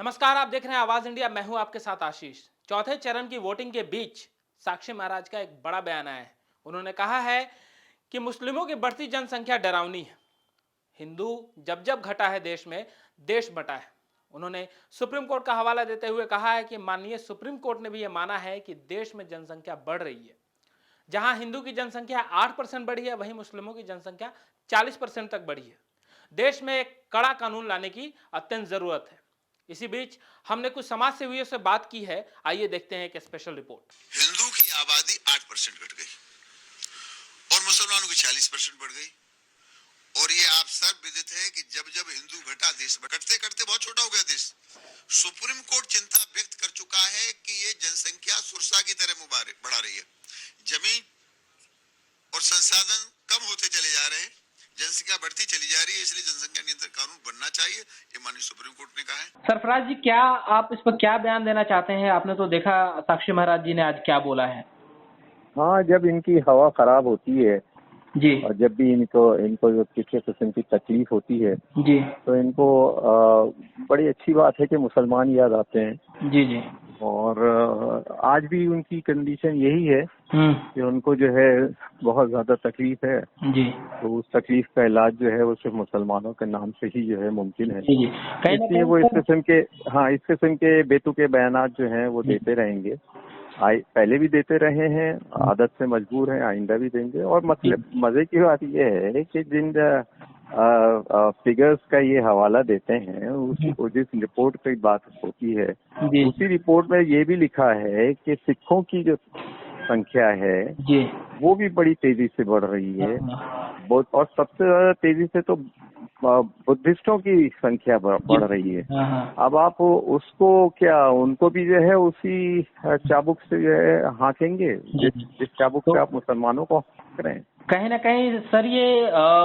नमस्कार, आप देख रहे हैं आवाज इंडिया। मैं हूं आपके साथ आशीष। चौथे चरण की वोटिंग के बीच साक्षी महाराज का एक बड़ा बयान आया है। उन्होंने कहा है कि मुस्लिमों की बढ़ती जनसंख्या डरावनी है। हिंदू जब जब घटा है देश में, देश बटा है। उन्होंने सुप्रीम कोर्ट का हवाला देते हुए कहा है कि माननीय सुप्रीम कोर्ट ने भी यह माना है कि देश में जनसंख्या बढ़ रही है। जहां हिंदू की जनसंख्या 8% बढ़ी है, वहीं मुस्लिमों की जनसंख्या 40% तक बढ़ी है। देश में एक कड़ा कानून लाने की अत्यंत जरूरत है। इसी बीच हमने कुछ समाज सेवियों से बात की है। आइए देखते हैं एक स्पेशल रिपोर्ट। हिंदू की आबादी 8% घट गई और मुसलमानों की 40% बढ़ गई। और ये आप सब विदित है कि जब जब हिंदू घटा, देश घटते घटते बहुत छोटा हो गया देश। सुप्रीम कोर्ट चिंता व्यक्त कर चुका है कि ये जनसंख्या सुरसा की तरह बढ़ा रही है। जमीन और संसाधन कम होते चले जा रहे हैं, जनसंख्या बढ़ती चली जा रही है, इसलिए जनसंख्या नियंत्रण कानून बनना चाहिए, ये माननीय सुप्रीम कोर्ट ने कहा है। सरफराज जी, क्या आप इस पर क्या बयान देना चाहते हैं? आपने तो देखा साक्षी महाराज जी ने आज क्या बोला है। हाँ, जब इनकी हवा खराब होती है जी और जब भी इनको जो किसी किस्म की तकलीफ होती है जी तो इनको बड़ी अच्छी बात है कि मुसलमान याद आते हैं। जी जी और आज भी उनकी कंडीशन यही है कि उनको जो है बहुत ज्यादा तकलीफ है। जी तो उस तकलीफ का इलाज जो है वो सिर्फ मुसलमानों के नाम से ही जो है मुमकिन है। जी जी इसलिए वो इस किस्म के बेतुके बयानात जो हैं वो देते रहेंगे। पहले भी देते रहे हैं, आदत से मजबूर हैं, आइंदा भी देंगे। और मतलब मजे की बात यह है कि जिन फिगर्स का ये हवाला देते हैं, जिस रिपोर्ट पे बात होती है, उसी रिपोर्ट में ये भी लिखा है कि सिखों की जो संख्या है जी वो भी बड़ी तेजी से बढ़ रही है। और सबसे ज्यादा तेजी से तो बुद्धिस्टों की संख्या बढ़ रही है। अब आप उसको उनको भी जो है उसी चाबुक से जो है हाँकेंगे, जिस चाबुक से आप मुसलमानों को हाँक रहे हैं। कहीं ना कहीं सर ये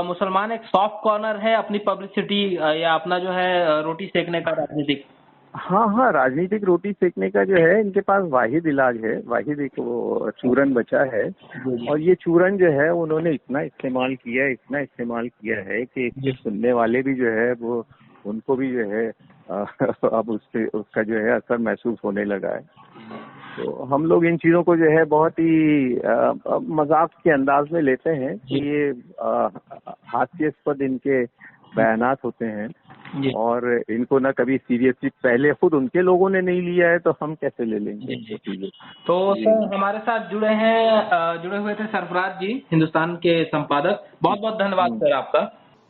मुसलमान एक सॉफ्ट कॉर्नर है अपनी पब्लिसिटी या अपना जो है रोटी सेकने का राजनीतिक। हाँ, राजनीतिक रोटी सेकने का जो है इनके पास वाहिद इलाज है, वाहिद एक वो चूरन बचा है। और ये चूरन जो है उन्होंने इतना इस्तेमाल किया है कि इसके सुनने वाले भी जो है वो उनको भी जो है अब उसका जो है असर महसूस होने लगा है। तो हम लोग इन चीजों को जो है बहुत ही मजाक के अंदाज में लेते हैं कि ये हास्यास्पद इनके बयानात होते हैं और इनको ना कभी सीरियसली पहले खुद उनके लोगों ने नहीं लिया है, तो हम कैसे ले लेंगे। तो सर हमारे साथ जुड़े हुए थे सरफराज जी, हिंदुस्तान के संपादक। बहुत बहुत धन्यवाद सर आपका।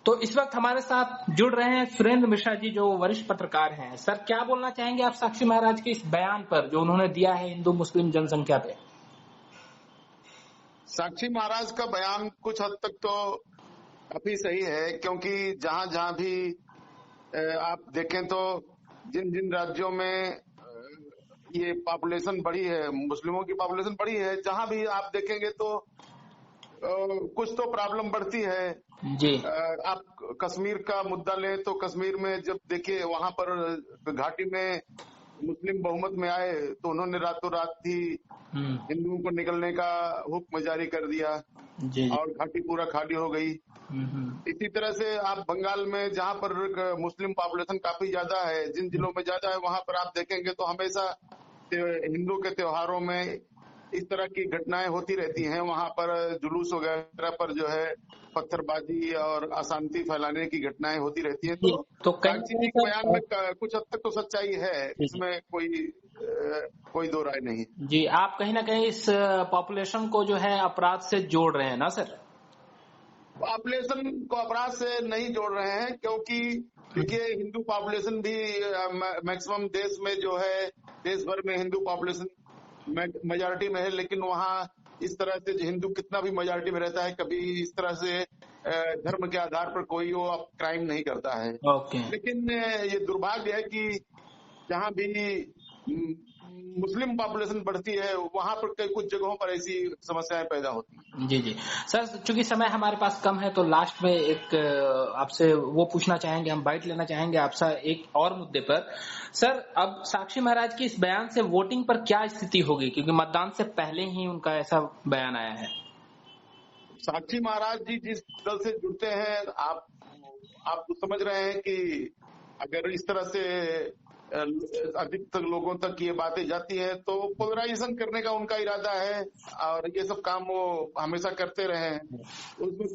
तो इस वक्त हमारे साथ जुड़ रहे हैं सुरेंद्र मिश्रा जी, जो वरिष्ठ पत्रकार हैं। सर, क्या बोलना चाहेंगे आप साक्षी महाराज के इस बयान पर जो उन्होंने दिया है हिंदू मुस्लिम जनसंख्या पे? साक्षी महाराज का बयान कुछ हद तक तो काफी सही है, क्योंकि जहां जहां भी आप देखें तो जिन जिन राज्यों में ये पॉपुलेशन बढ़ी है, मुस्लिमों की पॉपुलेशन बढ़ी है, जहां भी आप देखेंगे तो कुछ तो प्रॉब्लम बढ़ती है। जी आप कश्मीर का मुद्दा लें तो कश्मीर में जब देखिए वहां पर घाटी में मुस्लिम बहुमत में आए तो उन्होंने रातों रात ही हिंदुओं को निकलने का हुक्म जारी कर दिया और घाटी पूरा खाली हो गई। इसी तरह से आप बंगाल में जहां पर मुस्लिम पॉपुलेशन काफी ज्यादा है, जिन जिलों में ज्यादा है वहां पर आप देखेंगे तो हमेशा हिंदू के त्योहारों में इस तरह की घटनाएं होती रहती हैं। वहां पर जुलूस वगैरह पर जो है पत्थरबाजी और अशांति फैलाने की घटनाएं होती रहती हैं। तो कांची जी के बयान में कुछ हद तक तो सच्चाई है, इसमें कोई दो राय नहीं। जी, आप कहीं ना कहीं इस पॉपुलेशन को जो है अपराध से जोड़ रहे हैं ना सर? पॉपुलेशन को अपराध से नहीं जोड़ रहे हैं, क्योंकि देखिए हिंदू पॉपुलेशन भी मैक्सिमम देश में जो है, देश भर में हिंदू पॉपुलेशन मेजॉरिटी में है, लेकिन वहाँ इस तरह से हिंदू कितना भी मेजॉरिटी में रहता है, कभी इस तरह से धर्म के आधार पर कोई वो क्राइम नहीं करता है। लेकिन ये दुर्भाग्य है कि जहाँ भी मुस्लिम पॉपुलेशन बढ़ती है वहां पर कुछ जगहों पर ऐसी समस्याएं पैदा होती हैं। जी सर, चूंकि समय हमारे पास कम है तो लास्ट में एक आपसे वो पूछना चाहेंगे, हम बाइट लेना चाहेंगे आपसे एक और मुद्दे पर। सर, अब साक्षी महाराज की इस बयान से वोटिंग पर क्या स्थिति होगी, क्योंकि मतदान से पहले ही उनका ऐसा बयान आया है। साक्षी महाराज जी जिस दल से जुड़ते हैं, आप तो समझ रहे हैं कि अगर इस तरह से अधिकतर लोगों तक ये बातें जाती है, तो पोलराइजेशन करने का उनका इरादा है और ये सब काम वो हमेशा करते रहे हैं। उसमें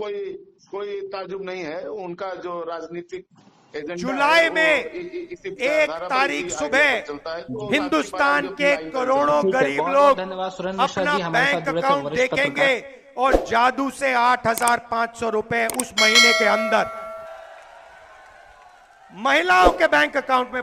कोई ताजुब नहीं है। उनका जो राजनीतिक एजेंडा जुलाई है, में इसी 1 विचारधारा पर, तारीख इसी सुबह आइडिया पर चलता है। तो हिंदुस्तान राष्ट्रीय के पार्टी अपनी करोड़ों ठीक है, गरीब बहुत लोग धन्यवाद सुरेंद्र मिश्रा अपना जी, हमारे बैंक साथ जुड़े थे अकाउंट वरिष्ठ देखेंगे और जादू से 8,500 रुपए उस महीने के अंदर महिलाओं के बैंक अकाउंट में